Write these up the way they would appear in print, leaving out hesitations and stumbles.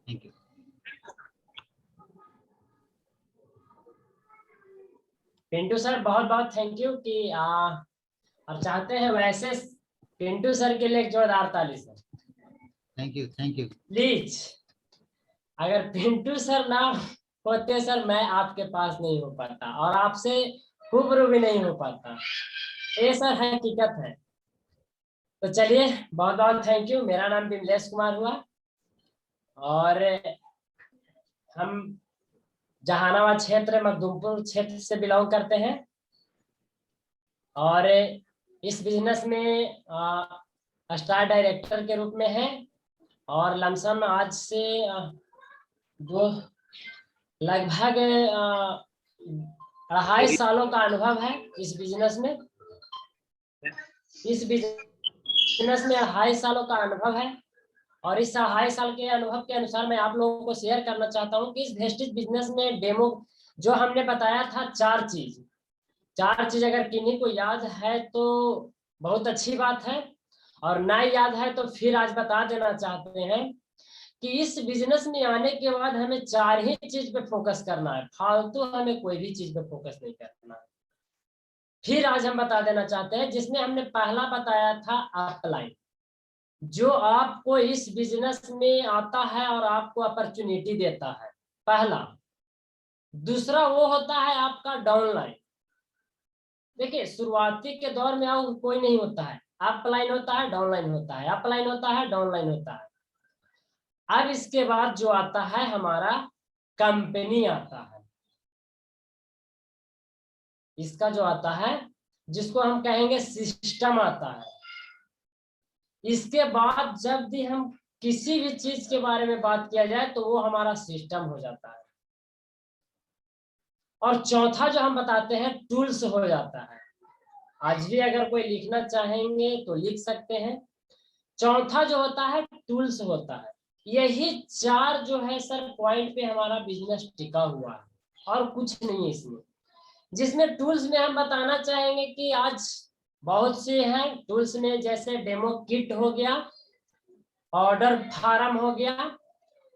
Thank you. Pintu sir बहुत बहुत thank you कि अब चाहते हैं वैसे पिंटू सर के लिए एक जोरदार ताली sir. Thank you, thank you. Please, अगर पिंटू सर ना होते सर, मैं आपके पास नहीं हो पाता और आपसे रूबरू भी नहीं हो पाता। ये सर हकीकत है। तो चलिए, बहुत बहुत थैंक यू। मेरा नाम विमलेश कुमार हुआ और हम जहानाबाद क्षेत्र मखदूमपुर क्षेत्र से बिलोंग करते हैं और इस बिजनेस में स्टार डायरेक्टर के रूप में है और लमसम आज से दो लगभग 2.5 सालों का अनुभव है इस बिजनेस में। इस बिजनेस में 2.5 सालों का अनुभव है और इस 2.5 साल के अनुभव के अनुसार मैं आप लोगों को शेयर करना चाहता हूं कि इस वेस्टेज बिजनेस में डेमो जो हमने बताया था 4 चीज अगर किन्हीं को याद है तो बहुत अच्छी बात है और ना याद है तो फिर आज बता देना चाहते हैं कि इस बिजनेस में आने के बाद हमें 4 ही चीज पे फोकस करना है, फालतू हमें कोई भी चीज पे फोकस नहीं करना है। फिर आज हम बता देना चाहते हैं, जिसमें हमने पहला बताया था अपलाइन, जो आपको इस बिजनेस में आता है और आपको अपॉर्चुनिटी देता है, पहला। दूसरा वो होता है आपका डाउनलाइन। देखिए, शुरुआती के दौर में और कोई नहीं होता है, अपलाइन होता है डाउनलाइन होता है, अपलाइन होता है डाउनलाइन होता है। अब इसके बाद जो आता है हमारा कंपनी आता है, इसका जो आता है जिसको हम कहेंगे सिस्टम आता है। इसके बाद जब भी हम किसी भी चीज के बारे में बात किया जाए तो वो हमारा सिस्टम हो जाता है। और चौथा जो हम बताते हैं टूल्स हो जाता है। आज भी अगर कोई लिखना चाहेंगे तो लिख सकते हैं। चौथा जो होता है टूल्स होता है। यही 4 जो है सर पॉइंट पे हमारा बिजनेस टिका हुआ है और कुछ नहीं है इसमें। जिसमें टूल्स में हम बताना चाहेंगे कि आज बहुत से हैं टूल्स में, जैसे डेमो किट हो गया, ऑर्डर फार्म हो गया,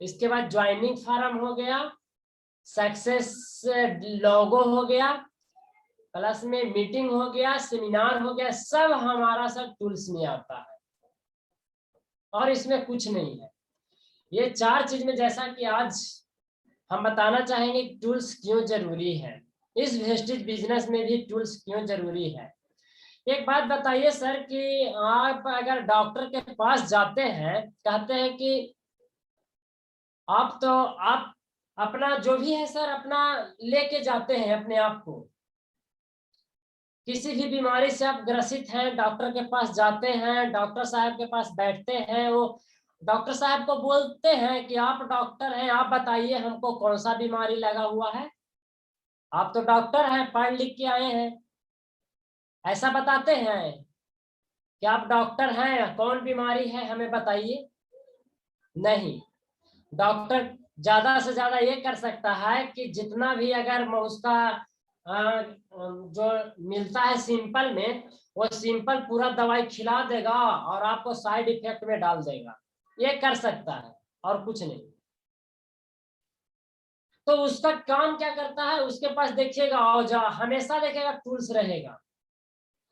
इसके बाद ज्वाइनिंग फार्म हो गया, सक्सेस लोगो हो गया, प्लस में मीटिंग हो गया, सेमिनार हो गया, सब हमारा सब टूल्स में आता है और इसमें कुछ नहीं है। ये 4 चीज में जैसा कि आज हम बताना चाहेंगे टूल्स क्यों जरूरी है, इस वेस्टेज बिजनेस में भी टूल्स क्यों जरूरी है। एक बात बताइए सर कि आप अगर डॉक्टर के पास जाते हैं, कहते हैं कि आप अपना जो भी है सर अपना लेके जाते हैं अपने आप को, किसी भी बीमारी से आप ग्रसित हैं, डॉक्टर के पास जाते हैं, डॉक्टर साहब के पास बैठते हैं, वो डॉक्टर साहब को बोलते हैं कि आप डॉक्टर हैं, आप बताइए हमको कौन सा बीमारी लगा हुआ है। आप तो डॉक्टर हैं, पढ़ लिख के आए हैं, ऐसा बताते हैं कि आप डॉक्टर हैं, कौन बीमारी है हमें बताइए। नहीं, डॉक्टर ज्यादा से ज्यादा ये कर सकता है कि जितना भी अगर उसका जो मिलता है सिंपल में, वो सिंपल पूरा दवाई खिला देगा और आपको साइड इफेक्ट में डाल देगा, ये कर सकता है और कुछ नहीं। तो उसका काम क्या करता है, उसके पास देखिएगा औजार हमेशा देखेगा, टूल्स रहेगा।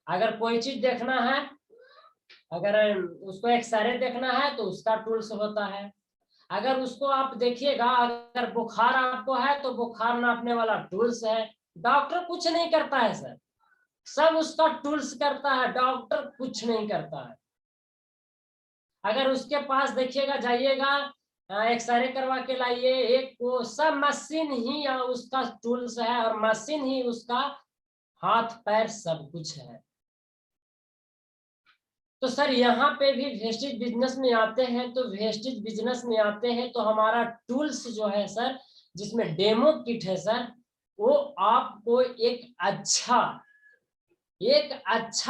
अगर कोई चीज देखना है, अगर उसको एक्सरे देखना है तो उसका टूल्स होता है। अगर उसको आप देखिएगा, अगर बुखार आपको है तो बुखार नापने वाला टूल्स है। डॉक्टर कुछ नहीं करता है सर, सब उसका टूल्स करता है, डॉक्टर कुछ नहीं करता है। अगर उसके पास देखिएगा, जाइएगा एक्सरे करवा के लाइए, एक वो सब मशीन ही उसका टूल्स है और मशीन ही उसका हाथ पैर सब कुछ है। तो सर यहाँ पे भी वेस्टेज बिजनेस में आते हैं, तो वेस्टेज बिजनेस में आते हैं तो हमारा टूल्स जो है सर, जिसमें डेमो किट है सर, वो आपको एक अच्छा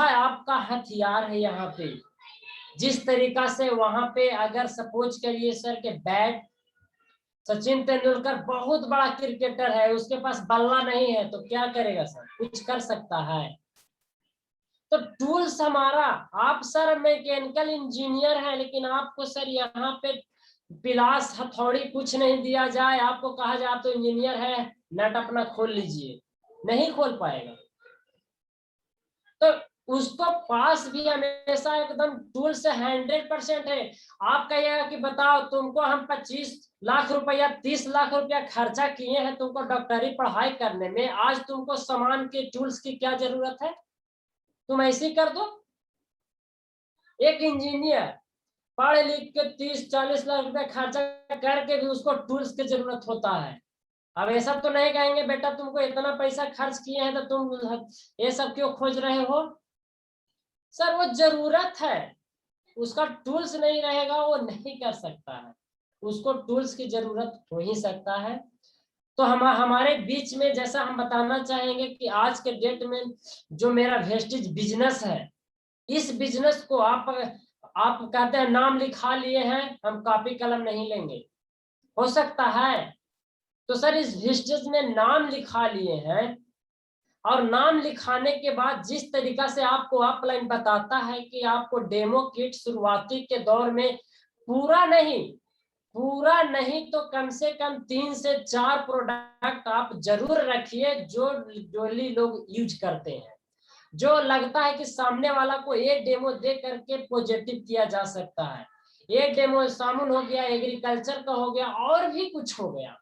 आपका हथियार है यहाँ पे। जिस तरीका से वहां पे अगर सपोज करिए सर के बैट, सचिन तेंदुलकर बहुत बड़ा क्रिकेटर है, उसके पास बल्ला नहीं है तो क्या करेगा सर, कुछ कर सकता है। तो टूल्स हमारा, आप सर मैकेनिकल इंजीनियर है लेकिन आपको सर यहाँ पे पिलास हथौड़ी कुछ नहीं दिया जाए, आपको कहा जाए आप तो इंजीनियर है, नट अपना खोल लीजिए, नहीं खोल पाएगा। तो उसको पास भी हमेशा एकदम टूल से 100% है। आप कहिएगा कि बताओ तुमको हम 25 लाख रुपया 30 लाख रुपया खर्चा किए हैं तुमको डॉक्टरी पढ़ाई करने में, आज तुमको सामान के टूल्स की क्या जरूरत है, तुम ऐसे कर दो। एक इंजीनियर पढ़ लिख के 30-40 लाख रुपया खर्चा करके भी उसको टूल्स की जरूरत होता है। अब ऐसा तो नहीं कहेंगे बेटा तुमको इतना पैसा खर्च किए हैं तो तुम ये सब क्यों खोज रहे हो। सर वो जरूरत है, उसका टूल्स नहीं रहेगा वो नहीं कर सकता है, उसको टूल्स की जरूरत हो ही सकता है। तो हमारे बीच में जैसा हम बताना चाहेंगे कि आज के डेट में जो मेरा वेस्टेज बिजनेस है, इस बिजनेस को आप कहते हैं नाम लिखा लिए हैं, हम कॉपी कलम नहीं लेंगे, हो सकता है। तो सर इस वेस्टेज में नाम लिखा लिए हैं, और नाम लिखाने के बाद जिस तरीका से आपको अपलाइन बताता है कि आपको डेमो किट शुरुआती के दौर में पूरा नहीं तो कम से कम 3 से 4 प्रोडक्ट आप जरूर रखिए जो डोली लोग यूज करते हैं, जो लगता है कि सामने वाला को एक डेमो दे करके पॉजिटिव किया जा सकता है। एक डेमो साबुन हो गया, एग्रीकल्चर का हो गया, और भी कुछ हो गया,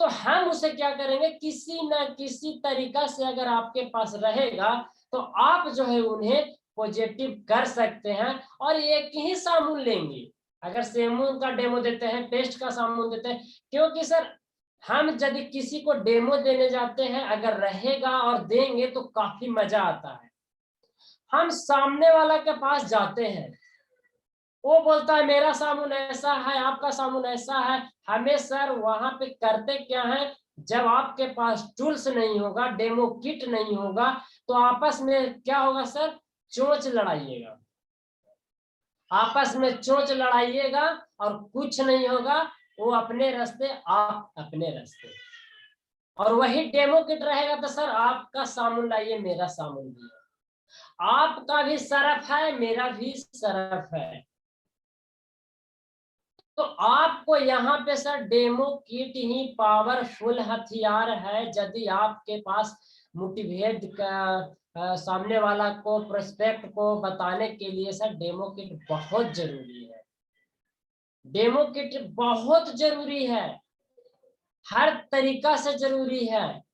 तो हम उसे क्या करेंगे, किसी न किसी तरीका से अगर आपके पास रहेगा तो आप जो है उन्हें पॉजिटिव कर सकते हैं। और एक ही साबुन लेंगे, अगर साबुन का डेमो देते हैं, पेस्ट का साबुन देते हैं, क्योंकि सर हम यदि किसी को डेमो देने जाते हैं, अगर रहेगा और देंगे तो काफी मजा आता है। हम सामने वाला के पास जाते हैं, वो बोलता है मेरा साबुन ऐसा है, आपका साबुन ऐसा है, हमें सर वहां पे करते क्या है, जब आपके पास टूल्स नहीं होगा, डेमो किट नहीं होगा, तो आपस में क्या होगा सर, चोंच लड़ाइएगा, आपस में चोंच लड़ाइएगा और कुछ नहीं होगा, वो अपने रास्ते आप अपने रास्ते। और वही डेमो किट रहेगा तो सर आपका साबुन लाइए, मेरा साबुन भी है, आपका भी सरफ है, मेरा भी सरफ है। तो आपको यहाँ पे सर डेमो किट ही पावरफुल हथियार है, यदि आपके पास मोटिवेट का सामने वाला को प्रोस्पेक्ट को बताने के लिए सर डेमो किट बहुत जरूरी है, डेमो किट बहुत जरूरी है, हर तरीका से जरूरी है।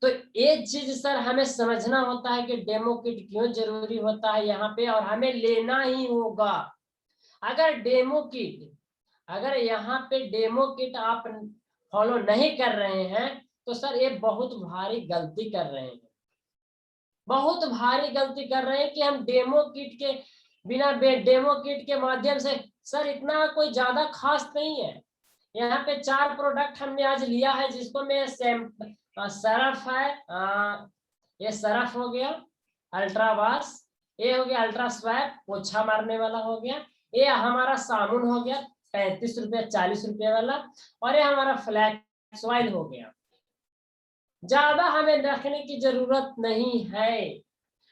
तो ये चीज सर हमें समझना होता है कि डेमो किट क्यों जरूरी होता है यहाँ पे, और हमें लेना ही होगा। अगर यहाँ पे डेमो किट आप फॉलो नहीं कर रहे हैं तो सर ये बहुत भारी गलती कर रहे हैं, बहुत भारी गलती कर रहे हैं कि हम डेमो किट के बिना डेमो किट के माध्यम से, सर इतना कोई ज्यादा खास नहीं है। यहाँ पे 4 प्रोडक्ट हमने आज लिया है, जिसको मैं सरफ है, ये सरफ हो गया, अल्ट्रा वाश, ये हो गया अल्ट्रा स्वैप पोछा मारने वाला हो गया, ये हमारा साबुन हो गया 35 रुपया 40 रुपये वाला, और ये हमारा फ्लैक्स ऑयल हो गया। ज्यादा हमें रखने की जरूरत नहीं है,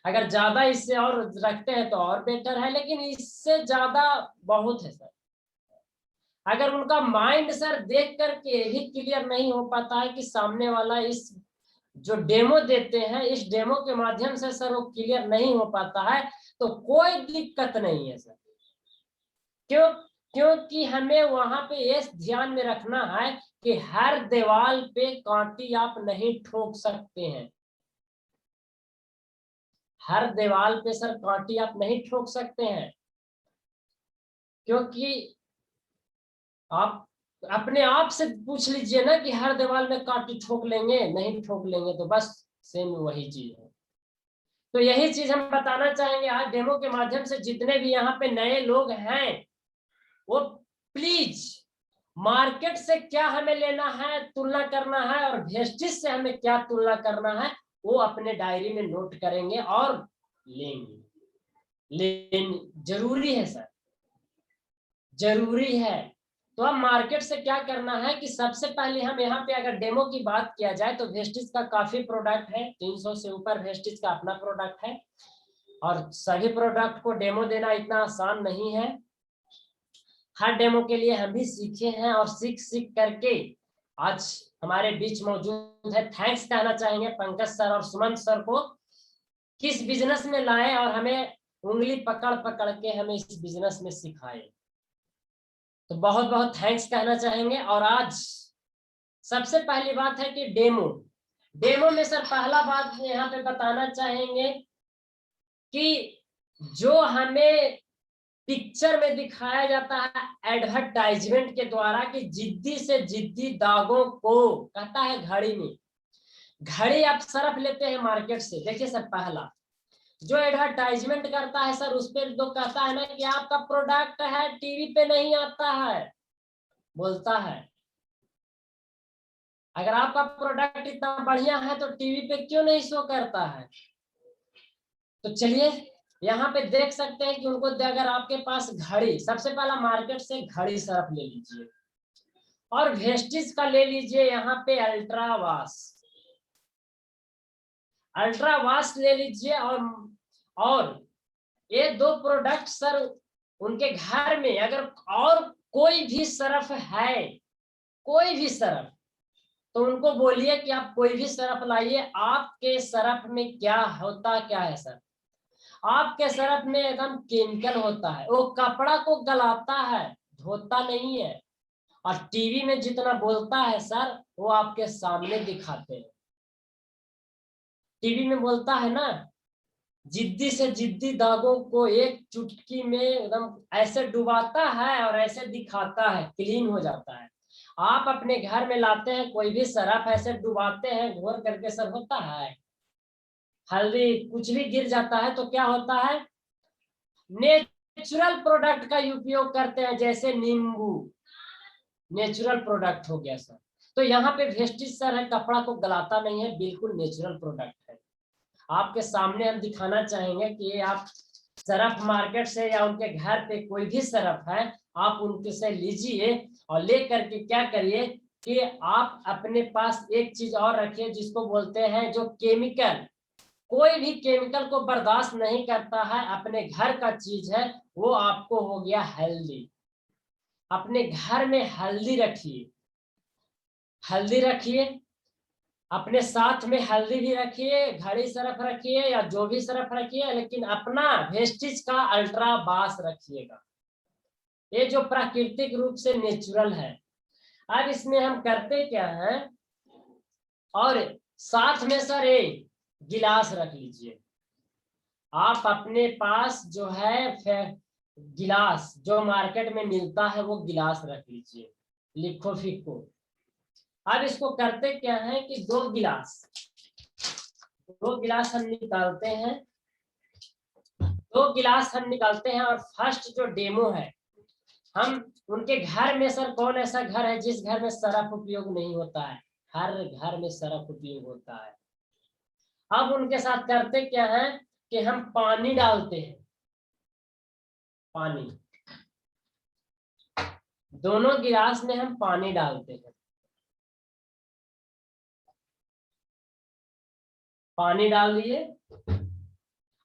अगर ज्यादा इससे और रखते हैं तो और बेटर है, लेकिन इससे ज्यादा बहुत है सर। अगर उनका माइंड सर देख करके भी क्लियर नहीं हो पाता है कि सामने वाला इस जो डेमो देते हैं, इस डेमो के माध्यम से सर वो क्लियर नहीं हो पाता है, तो कोई दिक्कत नहीं है सर। क्योंकि हमें वहां पे ये ध्यान में रखना है कि हर दीवार पे कांटी आप नहीं ठोक सकते हैं, हर दीवार पे सर कांटी आप नहीं ठोक सकते हैं, क्योंकि आप अपने आप से पूछ लीजिए ना कि हर दीवार में कांटी ठोक लेंगे, नहीं ठोक लेंगे, तो बस सेम वही चीज है। तो यही चीज हम बताना चाहेंगे आज डेमो के माध्यम से। जितने भी यहाँ पे नए लोग हैं वो प्लीज मार्केट से क्या हमें लेना है, तुलना करना है, और वेस्टेज से हमें क्या तुलना करना है, वो अपने डायरी में नोट करेंगे और लेंगे। जरूरी है सर, जरूरी है। तो अब मार्केट से क्या करना है कि सबसे पहले हम यहाँ पे अगर डेमो की बात किया जाए तो वेस्टेज का काफी प्रोडक्ट है, 300 से ऊपर वेस्टेज का अपना प्रोडक्ट है, और सभी प्रोडक्ट को डेमो देना इतना आसान नहीं है। हर डेमो के लिए हम भी सीखे हैं और सीख करके आज हमारे बीच मौजूद है। थैंक्स कहना चाहेंगे पंकज सर और सुमंत सर को, किस बिजनेस में लाए और हमें उंगली पकड़ पकड़ के हमें इस बिजनेस में सिखाए। तो बहुत बहुत थैंक्स कहना चाहेंगे। और आज सबसे पहली बात है कि डेमो में सर पहला बात यहाँ पे बताना चाहेंगे कि जो हमें पिक्चर में दिखाया जाता है एडवर्टाइजमेंट के द्वारा कि जिद्दी से जिद्दी दागों को कहता है घड़ी में, घड़ी आप सरफ लेते हैं मार्केट से। देखिए सर पहला जो एडवर्टाइजमेंट करता है सर उस पर जो कहता है ना कि आपका प्रोडक्ट है टीवी पे नहीं आता है, बोलता है अगर आपका प्रोडक्ट इतना बढ़िया है तो टीवी पे क्यों नहीं शो करता है। तो चलिए यहाँ पे देख सकते हैं कि उनको अगर आपके पास घड़ी, सबसे पहला मार्केट से घड़ी सरफ ले लीजिए और वेस्टिज का ले लीजिए यहाँ पे अल्ट्रावास ले लीजिए। और ये दो प्रोडक्ट सर उनके घर में अगर और कोई भी सरफ है, कोई भी सरफ, तो उनको बोलिए कि आप कोई भी सरफ लाइए। आपके सरफ में क्या होता क्या है सर, आपके सरफ में एकदम केमिकल होता है, वो कपड़ा को गलाता है, धोता नहीं है। और टीवी में जितना बोलता है सर वो आपके सामने दिखाते हैं। टीवी में बोलता है ना जिद्दी से जिद्दी दागों को एक चुटकी में एकदम ऐसे डुबाता है और ऐसे दिखाता है, क्लीन हो जाता है। आप अपने घर में लाते हैं कोई भी सरफ ऐसे डुबाते हैं घोर करके सर होता है, हल्दी कुछ भी गिर जाता है तो क्या होता है, नेचुरल प्रोडक्ट का उपयोग करते हैं जैसे नींबू, नेचुरल प्रोडक्ट हो गया सर। तो यहाँ पे वेस्टिज सर है, कपड़ा को गलाता नहीं है, बिल्कुल नेचुरल प्रोडक्ट है। आपके सामने हम दिखाना चाहेंगे कि आप सरफ मार्केट से या उनके घर पे कोई भी सरफ है आप उनके से लीजिए और ले करके क्या करिए कि आप अपने पास एक चीज और रखिए जिसको बोलते हैं जो केमिकल, कोई भी केमिकल को बर्दाश्त नहीं करता है, अपने घर का चीज है वो आपको हो गया हल्दी। अपने घर में हल्दी रखिए, हल्दी रखिए अपने साथ में, हल्दी भी रखिए, घड़ी सरफ रखिए या जो भी सरफ रखिए, लेकिन अपना वेस्टिज का अल्ट्रावास रखिएगा, ये जो प्राकृतिक रूप से नेचुरल है। अब इसमें हम करते क्या हैं, और साथ में सर ये गिलास रख लीजिए। आप अपने पास जो है गिलास जो मार्केट में मिलता है वो गिलास रख लीजिए, लिखो फिको। अब इसको करते क्या है कि दो गिलास हम निकालते हैं, और फर्स्ट जो डेमो है हम उनके घर में, सर कौन ऐसा घर है जिस घर में सरफ उपयोग नहीं होता है, हर घर में सरफ उपयोग होता है। अब उनके साथ करते क्या है कि हम पानी डालते हैं, पानी, दोनों गिलास में हम पानी डालते हैं, पानी डाल दिए।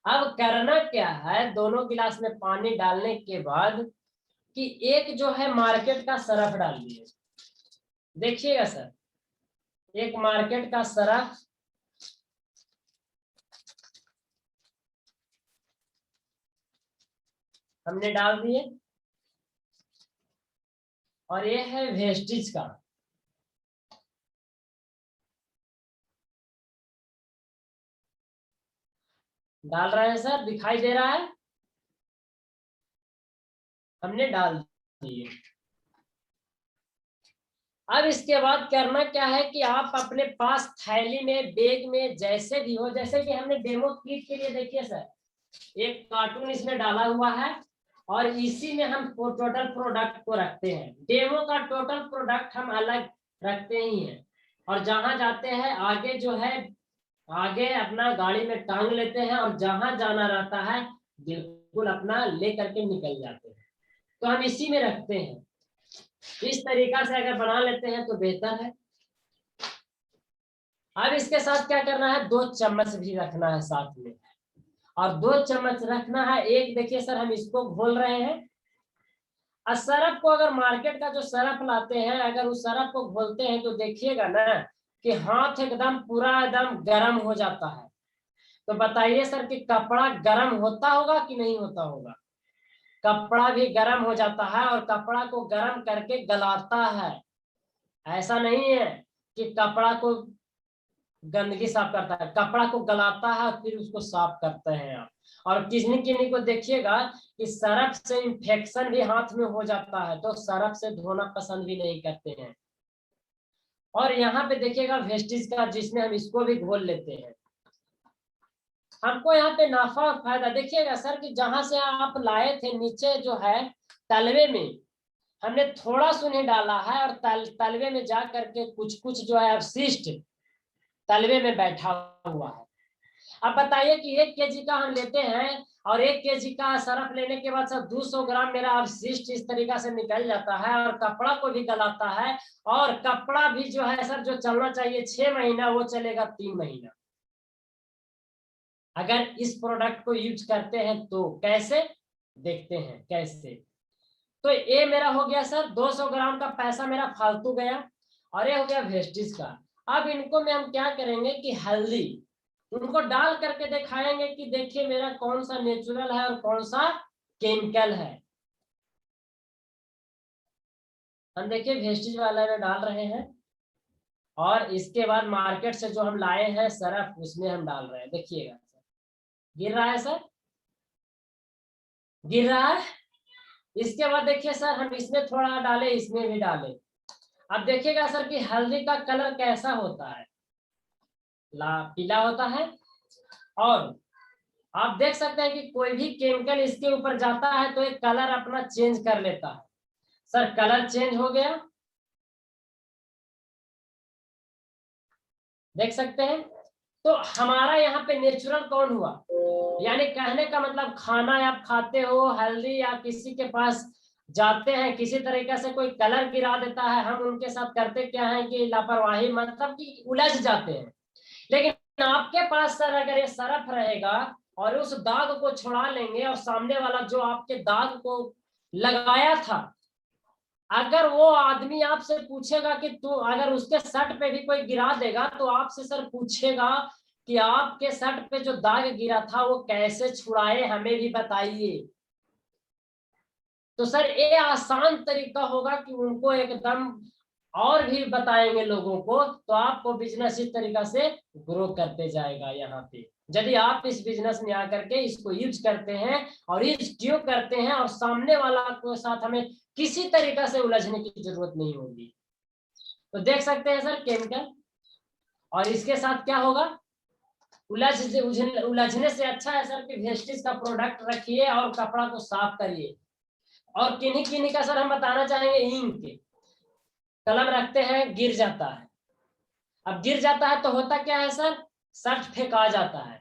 अब करना क्या है, दोनों गिलास में पानी डालने के बाद कि एक जो है मार्केट का सरफ डाल दिए। देखिएगा सर, एक मार्केट का सरफ हमने डाल दिए, और ये है वेस्टिज का। डाल रहे हैं सर, दिखाई दे रहा है, हमने डाल दिए। अब इसके बाद करना क्या है कि आप अपने पास थैली में, बैग में, जैसे भी हो, जैसे कि हमने डेमो किट के लिए देखिए सर एक कार्टून इसमें डाला हुआ है और इसी में हम टोटल प्रोडक्ट को रखते हैं। डेमो का टोटल प्रोडक्ट हम अलग रखते ही हैं, और जहां जाते हैं आगे जो है आगे अपना गाड़ी में टांग लेते हैं, और जहां जाना रहता है बिल्कुल अपना ले करके निकल जाते हैं। तो हम इसी में रखते हैं, इस तरीका से अगर बना लेते हैं तो बेहतर है। अब इसके साथ क्या करना है, 2 चम्मच भी रखना है साथ में, और 2 चम्मच रखना है। एक देखिए सर हम इसको घोल रहे हैं, सरफ को अगर मार्केट का जो सरफ लाते हैं, अगर उस सरफ को घोलते हैं तो देखिएगा ना कि हाथ एकदम पूरा एकदम गर्म हो जाता है। तो बताइए सर कि कपड़ा गर्म होता होगा कि नहीं होता होगा? कपड़ा भी गर्म हो जाता है और कपड़ा को गर्म करके गलाता है। ऐसा नहीं है कि कपड़ा को गंदगी साफ करता है, कपड़ा को गलाता है और फिर उसको साफ करते हैं आप। और किन्हीं किन्हीं को देखिएगा कि सरफ से इंफेक्शन भी हाथ में हो जाता है, तो सरफ से धोना पसंद भी नहीं करते हैं। और यहाँ पे देखिएगा वेस्टिज का, जिसमें हम इसको भी घोल लेते हैं। हमको यहाँ पे नाफा और फायदा देखिएगा सर कि जहां से आप लाए थे नीचे जो है तलवे में हमने थोड़ा सुने डाला है, और तलवे में जा करके कुछ कुछ जो है अवशिष्ट तलवे में बैठा हुआ है। अब बताइए कि 1 केजी का हम लेते हैं और 1 केजी का सरफ लेने के बाद सर 200 ग्राम मेरा अवशिष्ट इस तरीका से निकल जाता है, और कपड़ा को भी गलाता है, और कपड़ा भी जो है सर जो चलना चाहिए 6 महीना वो चलेगा 3 महीना, अगर इस प्रोडक्ट को यूज करते हैं तो। कैसे देखते हैं कैसे। तो ये मेरा हो गया सर 200 ग्राम का पैसा मेरा फालतू गया, और ये हो गया वेस्टिज का। अब इनको में हम क्या करेंगे कि हल्दी उनको डाल करके दिखाएंगे कि देखिए मेरा कौन सा नेचुरल है और कौन सा केमिकल है। हम देखिए वेस्टिज वाला में डाल रहे हैं, और इसके बाद मार्केट से जो हम लाए हैं सरफ उसमें हम डाल रहे हैं। देखिएगा गिर रहा है सर, गिर रहा है। इसके बाद देखिए सर हम इसमें थोड़ा डाले, इसमें भी डाले। अब देखिएगा सर कि हल्दी का कलर कैसा होता है, पीला होता है। और आप देख सकते हैं कि कोई भी केमिकल इसके ऊपर जाता है तो एक कलर अपना चेंज कर लेता है। सर कलर चेंज हो गया, देख सकते हैं। तो हमारा यहाँ पे नेचुरल कौन हुआ, यानी कहने का मतलब खाना आप खाते हो हल्दी, या किसी के पास जाते हैं किसी तरीके से कोई कलर गिरा देता है, हम उनके साथ करते क्या है कि लापरवाही, मतलब कि उलझ जाते हैं। लेकिन आपके पास सर अगर ये सरफ रहेगा और उस दाग को छुड़ा लेंगे, और सामने वाला जो आपके दाग को लगाया था, अगर वो आदमी आपसे पूछेगा कि तू, अगर उसके शर्ट पे भी कोई गिरा देगा तो आपसे सर पूछेगा कि आपके शर्ट पे जो दाग गिरा था वो कैसे छुड़ाए, हमें भी बताइए। तो सर ये आसान तरीका होगा कि उनको एकदम और भी बताएंगे लोगों को, तो आपको बिजनेस इस तरीका से ग्रो करते जाएगा। यहाँ पे यदि आप इस बिजनेस में आकर के इसको यूज करते हैं और यूज करते हैं, और सामने वाला के साथ हमें किसी तरीका से उलझने की जरूरत नहीं होगी। तो देख सकते हैं सर केमिकल, और इसके साथ क्या होगा, उलझने से अच्छा है सर कि वेस्टिज का प्रोडक्ट रखिए और कपड़ा को साफ करिए। और किन्हीं किन्हीं का सर हम बताना चाहेंगे, इंक कलम रखते हैं गिर जाता है। अब गिर जाता है तो होता क्या है सर, शर्ट फेंका जाता है।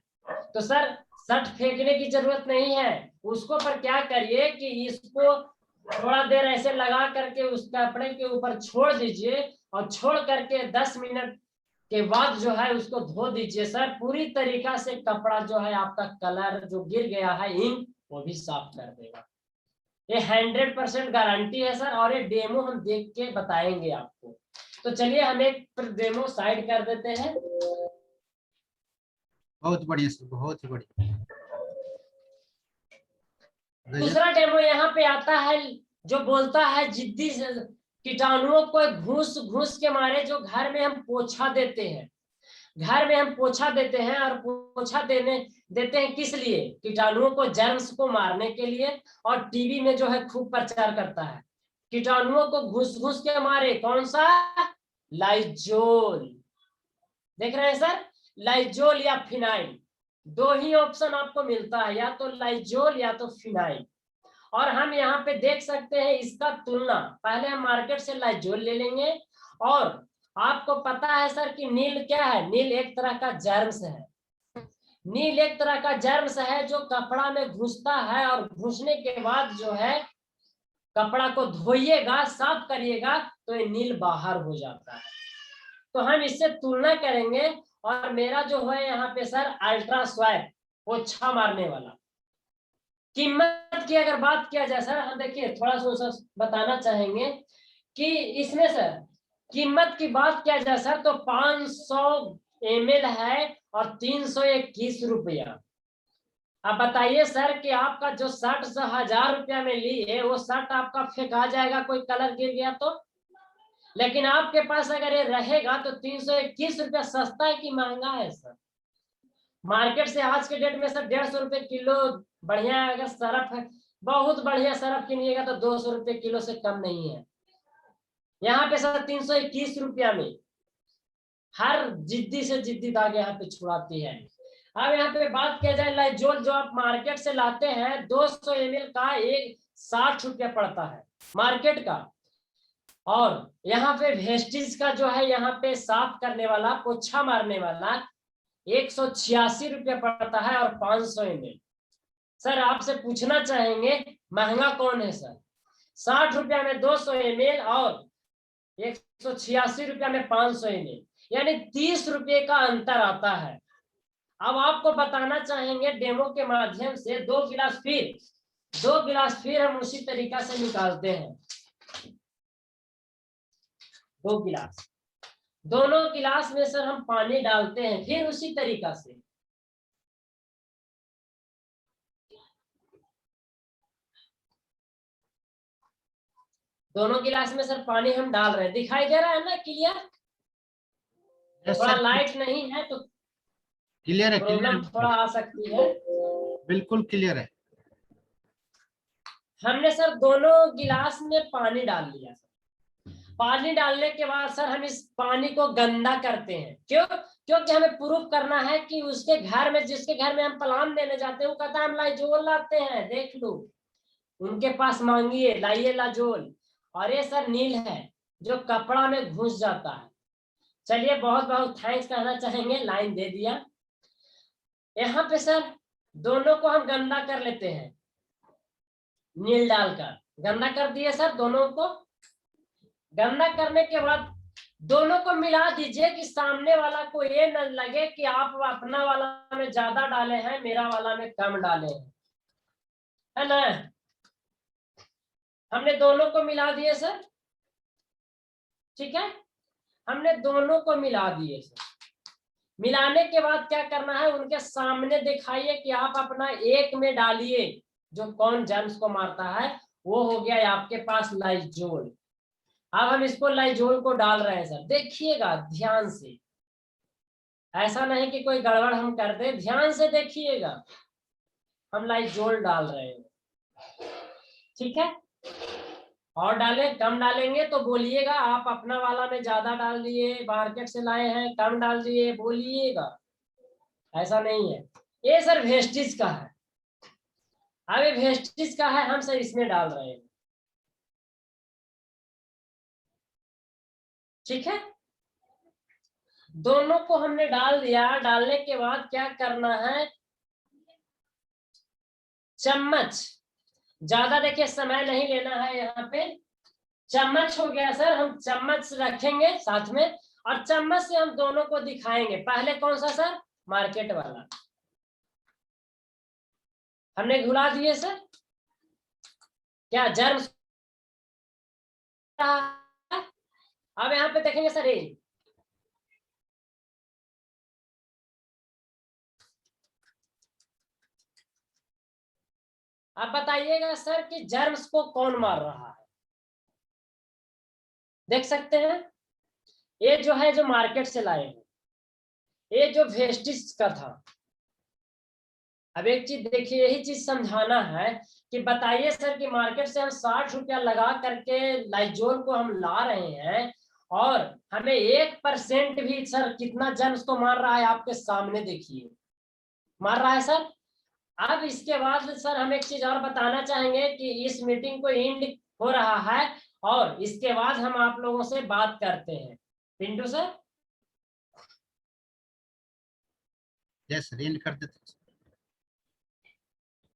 तो सर शर्ट फेंकने की जरूरत नहीं है, उसको पर क्या करिए कि इसको थोड़ा देर ऐसे लगा करके उस कपड़े के ऊपर छोड़ दीजिए, और छोड़ करके 10 मिनट के बाद जो है उसको धो दीजिए सर। पूरी तरीका से कपड़ा जो है आपका कलर जो गिर गया है इंक वो भी साफ कर देगा। ये 100% गारंटी है सर, और ये डेमो हम देख के बताएंगे आपको। तो चलिए हम एक डेमो साइड कर देते हैं। बहुत बढ़िया सर, बहुत ही बढ़िया। दूसरा डेमो यहाँ पे आता है जो बोलता है जिद्दी कीटाणुओं को घूस घूस के मारे जो घर में हम पोछा देते हैं, घर में हम पोछा देते हैं, और पोछा देते हैं किस लिए, कीटाणुओं को जर्म्स को मारने के लिए। और टीवी में जो है खूब प्रचार करता है कीटाणुओं को घुस घुस के मारे, कौन सा, लाइजोल। देख रहे हैं सर, लाइजोल या फिनाइल, दो ही ऑप्शन आपको मिलता है, या तो लाइजोल या तो फिनाइल। और हम यहाँ पे देख सकते हैं इसका तुलना, पहले हम मार्केट से लाइजोल ले लेंगे। और आपको पता है सर कि नील क्या है, नील एक तरह का जर्म्स है। नील एक तरह का जर्म्स है जो कपड़ा में घुसता है, और घुसने के बाद जो है कपड़ा को धोइएगा साफ करिएगा तो ये नील बाहर हो जाता है। तो हम इससे तुलना करेंगे, और मेरा जो है यहाँ पे सर अल्ट्रा स्वैप पोछा मारने वाला, कीमत की अगर बात किया जाए सर, हम देखिए थोड़ा सा बताना चाहेंगे कि इसमें सर कीमत की बात किया जाए सर तो 500 ml है और 321 रुपया। अब बताइए सर कि आपका जो शर्ट 1000 रुपया में ली है वो शर्ट आपका फेंका जाएगा, कोई कलर गिर गया तो। लेकिन आपके पास अगर ये रहेगा तो 321 रुपया सस्ता है कि महंगा है सर? मार्केट से आज के डेट में सर 150 रुपए किलो बढ़िया है। अगर सरफ है, बहुत बढ़िया सरफ किनिएगा तो 200 रुपए किलो से कम नहीं है। यहाँ पे सर 321 रुपया में हर जिद्दी से जिद्दी दाग यहाँ पे छुड़ाती है। अब यहाँ पे बात किया जाए लाइजोल, जो आप मार्केट से लाते हैं 200 ml का एक 60 रुपया पड़ता है मार्केट का। और यहाँ पे वेस्टिज का जो है यहाँ पे साफ करने वाला, पोछा मारने वाला 186 रुपया पड़ता है और 500 ml। सर आपसे पूछना चाहेंगे महंगा कौन है सर? 60 रुपया में 200 ml और 186 रुपया में 500 ml, यानी 30 रुपये का अंतर आता है। अब आपको बताना चाहेंगे डेमो के माध्यम से, 2 गिलास फिर हम उसी तरीका से निकालते हैं। 2 गिलास, दोनों गिलास में सर हम पानी डालते हैं फिर उसी तरीका से। दोनों गिलास में सर पानी हम डाल रहे हैं, दिखाई दे रहा है ना क्लियर? थोड़ा लाइट नहीं है तो क्लियर है, प्रॉब्लम थोड़ा आ सकती है। बिल्कुल क्लियर है। हमने सर दोनों गिलास में पानी डाल लिया। पानी डालने के बाद सर हम इस पानी को गंदा करते हैं। क्यों? क्योंकि हमें प्रूफ करना है कि उसके घर में, जिसके घर में हम प्लान देने जाते हैं, वो कहता है हम लाइजोल लाते हैं, देख लो उनके पास मांगिए, लाइए लाइजोल। और ये सर नील है जो कपड़ा में घुस जाता है। चलिए बहुत बहुत थैंक्स कहना चाहेंगे, लाइन दे दिया। यहाँ पे सर दोनों को हम गंदा कर लेते हैं, नील डालकर गंदा कर दिए सर। दोनों को गंदा करने के बाद दोनों को मिला दीजिए कि सामने वाला को ये न लगे कि आप अपना वाला में ज्यादा डाले हैं, मेरा वाला में कम डाले हैं, है ना? हमने दोनों को मिला दिए सर, ठीक है? हमने दोनों को मिला दिए सर। मिलाने के बाद क्या करना है, उनके सामने दिखाइए कि आप अपना एक में डालिए, जो कौन जर्म्स को मारता है वो हो गया आपके पास लाइजोल। अब हम इसको लाइजोल को डाल रहे हैं सर, देखिएगा ध्यान से, ऐसा नहीं कि कोई गड़बड़ हम कर दे, ध्यान से देखिएगा। हम लाइजोल डाल रहे हैं, ठीक है? और डालें, कम डालेंगे तो बोलिएगा आप अपना वाला में ज्यादा डाल दिए, मार्केट से लाए हैं कम डाल दिए, बोलिएगा। ऐसा नहीं है। ये सर वेस्टिज का है, अभी वेस्टिज का है, हम सर इसमें डाल रहे हैं, ठीक है? दोनों को हमने डाल दिया। डालने के बाद क्या करना है, चम्मच, ज्यादा देखिए समय नहीं लेना है यहाँ पे। चम्मच हो गया सर, हम चम्मच रखेंगे साथ में और चम्मच से हम दोनों को दिखाएंगे। पहले कौन सा सर? मार्केट वाला हमने घुला दिए सर। क्या जर्म्स? अब यहाँ पे देखेंगे सर, ये अब बताइएगा सर कि जर्म्स को कौन मार रहा है? देख सकते हैं, ये जो है जो मार्केट से लाए हैं, ये जो वेस्टिज का था। अब एक चीज देखिए, यही चीज समझाना है कि बताइए सर कि मार्केट से हम 60 रुपया लगा करके लाइजोल को हम ला रहे हैं और हमें 1% भी सर कितना जर्म्स को मार रहा है, आपके सामने देखिए मार रहा है सर। अब इसके बाद सर हम एक चीज और बताना चाहेंगे कि इस मीटिंग को एंड हो रहा है और इसके बाद हम आप लोगों से बात करते हैं। पिंटू सर, यस, एंड कर देते हैं।